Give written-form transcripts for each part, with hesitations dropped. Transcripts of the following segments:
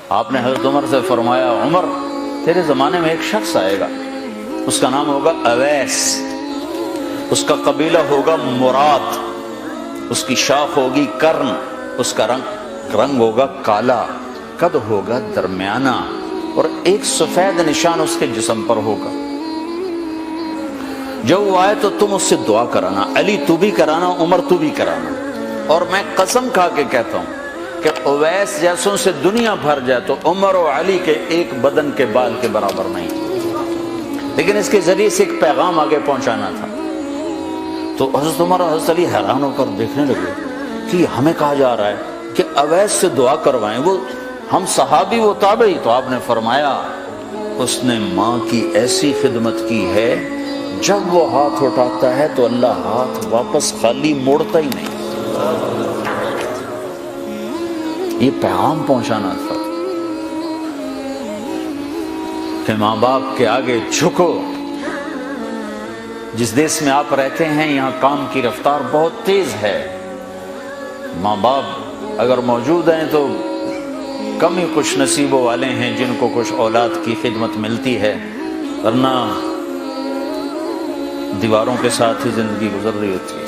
آپ نے حضرت عمر سے فرمایا عمر تیرے زمانے میں ایک شخص آئے گا، اس کا نام ہوگا اویس، اس کا قبیلہ ہوگا مراد، اس کی شاخ ہوگی کرن، اس کا رنگ ہوگا کالا، قد ہوگا درمیانہ، اور ایک سفید نشان اس کے جسم پر ہوگا۔ جب وہ آئے تو تم اس سے دعا کرانا، علی تو بھی کرانا، عمر تو بھی کرانا، اور میں قسم کھا کے کہتا ہوں کہ اویس جیسوں سے دنیا بھر جائے تو عمر و علی کے ایک بدن کے بال کے برابر نہیں، لیکن اس کے ذریعے سے ایک پیغام آگے پہنچانا تھا۔ تو حضرت عمر اور حضرت علی حیران ہو کر دیکھنے لگے کہ ہمیں کہا جا رہا ہے کہ اویس سے دعا کروائیں، وہ ہم صحابی وہ تابعی۔ تو آپ نے فرمایا اس نے ماں کی ایسی خدمت کی ہے، جب وہ ہاتھ اٹھاتا ہے تو اللہ ہاتھ واپس خالی موڑتا ہی نہیں۔ یہ پیغام پہنچانا تھا کہ ماں باپ کے آگے جھکو۔ جس دیش میں آپ رہتے ہیں یہاں کام کی رفتار بہت تیز ہے، ماں باپ اگر موجود ہیں تو کم ہی کچھ نصیبوں والے ہیں جن کو کچھ اولاد کی خدمت ملتی ہے، ورنہ دیواروں کے ساتھ ہی زندگی گزر رہی ہوتی ہے۔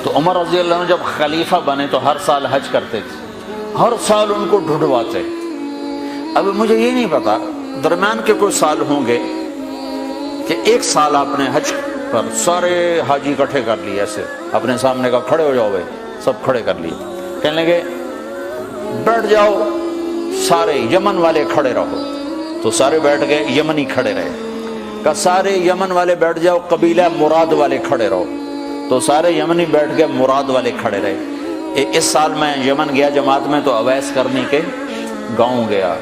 تو عمر رضی اللہ عنہ جب خلیفہ بنے تو ہر سال حج کرتے تھے، ہر سال ان کو ڈھونڈواتے۔ اب مجھے یہ نہیں پتا درمیان کے کوئی سال ہوں گے کہ ایک سال آپ نے حج پر سارے حاجی اکٹھے کر لیے، ایسے اپنے سامنے کا کھڑے ہو جاؤ بھائی، سب کھڑے کر لیے، کہنے لگے بیٹھ جاؤ سارے یمن والے کھڑے رہو، تو سارے بیٹھ گئے، یمنی کھڑے رہے، کہ سارے یمن والے بیٹھ جاؤ، قبیلہ مراد والے کھڑے رہو، تو سارے یمنی بیٹھ گئے، مراد والے کھڑے رہے۔ اس سال میں یمن گیا جماعت میں تو اویس کرنی کے گاؤں گیا،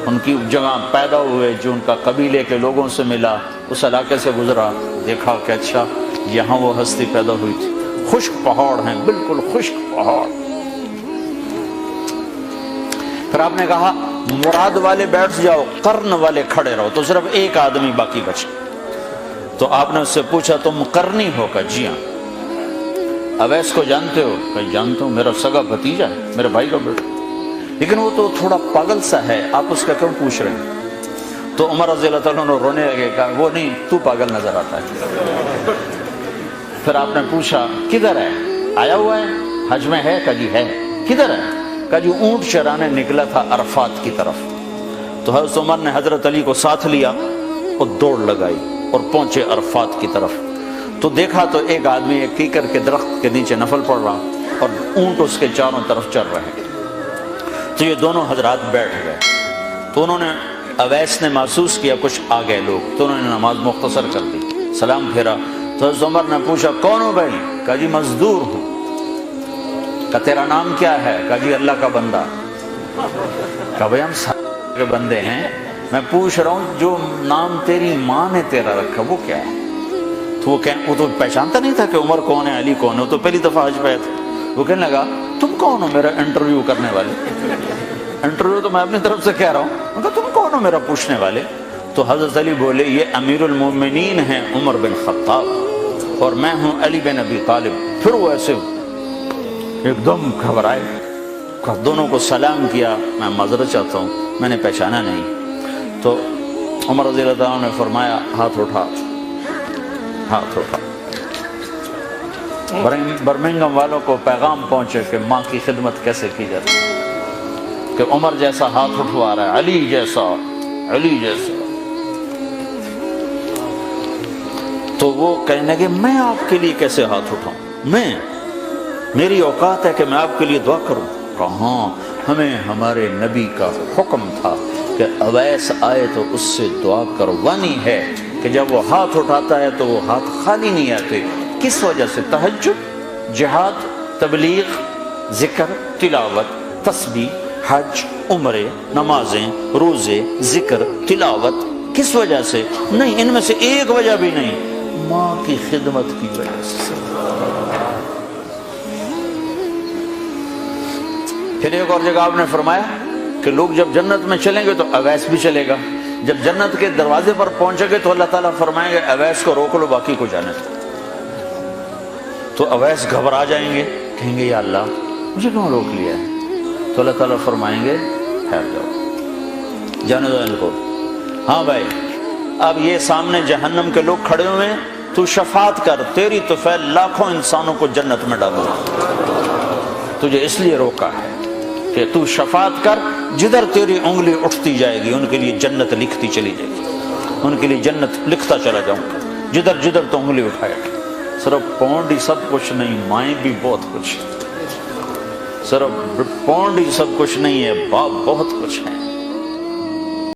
ان کی جگہ پیدا ہوئے، جو ان کا قبیلے کے لوگوں سے ملا، اس علاقے سے گزرا، دیکھا کہ اچھا یہاں وہ ہستی پیدا ہوئی تھی، خشک پہاڑ ہیں، بالکل خشک پہاڑ۔ پھر آپ نے کہا مراد والے بیٹھ جاؤ، قرن والے کھڑے رہو، تو صرف ایک آدمی باقی بچا۔ تو آپ نے اس سے پوچھا تم قرنی ہو؟ کہ جی ہاں۔ اویس کو جانتے ہو؟ کہ جانتا ہوں، میرا سگا بھتیجا ہے، میرے بھائی کا بیٹا، لیکن وہ تو تھوڑا پاگل سا ہے، آپ اس کا کیوں پوچھ رہے ہیں؟ تو عمر رضی اللہ تعالیٰ عنہ رونے لگے، کہا وہ نہیں، تو پاگل نظر آتا ہے۔ پھر آپ نے پوچھا کدھر ہے؟ آیا ہوا ہے، حج میں ہے؟ کہ جی ہے۔ کدھر ہے؟ کہ جی اونٹ چرانے نکلا تھا عرفات کی طرف۔ تو حضرت عمر نے حضرت علی کو ساتھ لیا اور دوڑ لگائی اور پہنچے عرفات کی طرف، تو دیکھا تو ایک آدمی ایک کیکر کے درخت کے نیچے نفل پڑھ رہا اور اونٹ اس کے چاروں طرف چل رہے ہیں۔ تو یہ دونوں حضرات بیٹھ گئے، تو انہوں نے اویس نے محسوس کیا کچھ آ گئے لوگ، تو انہوں نے نماز مختصر کر دی، سلام پھیرا۔ تو حضرت عمر نے پوچھا کون ہو بھائی؟ کہا جی مزدور ہوں۔ کہا تیرا نام کیا ہے؟ کہا جی اللہ کا بندہ۔ کہا بھائی ہم سارے کے بندے ہیں، میں پوچھ رہا ہوں جو نام تیری ماں نے تیرا رکھا وہ کیا ہے؟ تو وہ تو پہچانتا نہیں تھا کہ عمر کون ہے، علی کون ہے، وہ تو پہلی دفعہ حج پہ آیا تھا۔ وہ کہنے لگا تم کون ہو میرا انٹرویو کرنے والے؟ انٹرویو تو میں اپنی طرف سے کہہ رہا ہوں۔ میں کہا تم کون ہو میرا پوچھنے والے؟ تو حضرت علی بولے یہ امیر المومنین ہیں عمر بن خطاب اور میں ہوں علی بن ابی طالب۔ پھر وہ ایسے ایک دم گھبرائے، دونوں کو سلام کیا، میں معذرت چاہتا ہوں میں نے پہچانا نہیں۔ تو عمر رضی اللہ عنہ نے فرمایا ہاتھ اٹھا، ہاتھ اٹھا۔ برمنگھم والوں کو پیغام پہنچے کہ ماں کی خدمت کیسے کی جاتی ہے، کہ عمر جیسا ہاتھ اٹھوا رہا ہے، علی جیسا، علی جیسا۔ تو وہ کہنے لگے میں آپ کے لیے کیسے ہاتھ اٹھاؤں، میری اوقات ہے کہ میں آپ کے لیے دعا کروں؟ کہاں، ہمیں ہمارے نبی کا حکم تھا کہ اویس آئے تو اس سے دعا کروانی ہے، کہ جب وہ ہاتھ اٹھاتا ہے تو وہ ہاتھ خالی نہیں آتے۔ کس وجہ سے؟ تہجد، جہاد، تبلیغ، ذکر، تلاوت، تسبیح، حج، عمرے، نمازیں، روزے، ذکر، تلاوت۔ کس وجہ سے؟ نہیں، ان میں سے ایک وجہ بھی نہیں، ماں کی خدمت کی وجہ سے۔ پھر ایک اور جگہ آپ نے فرمایا کہ لوگ جب جنت میں چلیں گے تو اویس بھی چلے گا، جب جنت کے دروازے پر پہنچے گے تو اللہ تعالیٰ فرمائیں گے اویس کو روک لو باقی کو جانے دو۔ تو اویس گھبرا جائیں گے، کہیں گے یا اللہ مجھے کیوں روک لیا ہے؟ تو اللہ تعالیٰ فرمائیں گے ٹھہر جاؤ، جانے دو ان کو۔ ہاں بھائی، اب یہ سامنے جہنم کے لوگ کھڑے ہوئے ہیں، تو شفاعت کر، تیری تو فعل لاکھوں انسانوں کو جنت میں ڈالو، تجھے اس لیے روکا ہے کہ تو شفاعت کر، جدھر تیری انگلی اٹھتی جائے گی ان کے لیے جنت لکھتی چلی جائے گی، ان کے لیے جنت لکھتا چلا جاؤں گا، جدھر جدھر تو انگلی اٹھائے گا۔ صرف پونڈ ہی سب کچھ نہیں، مائیں بھی بہت کچھ ہے، صرف پونڈ ہی سب کچھ نہیں ہے، باپ بہت کچھ ہے۔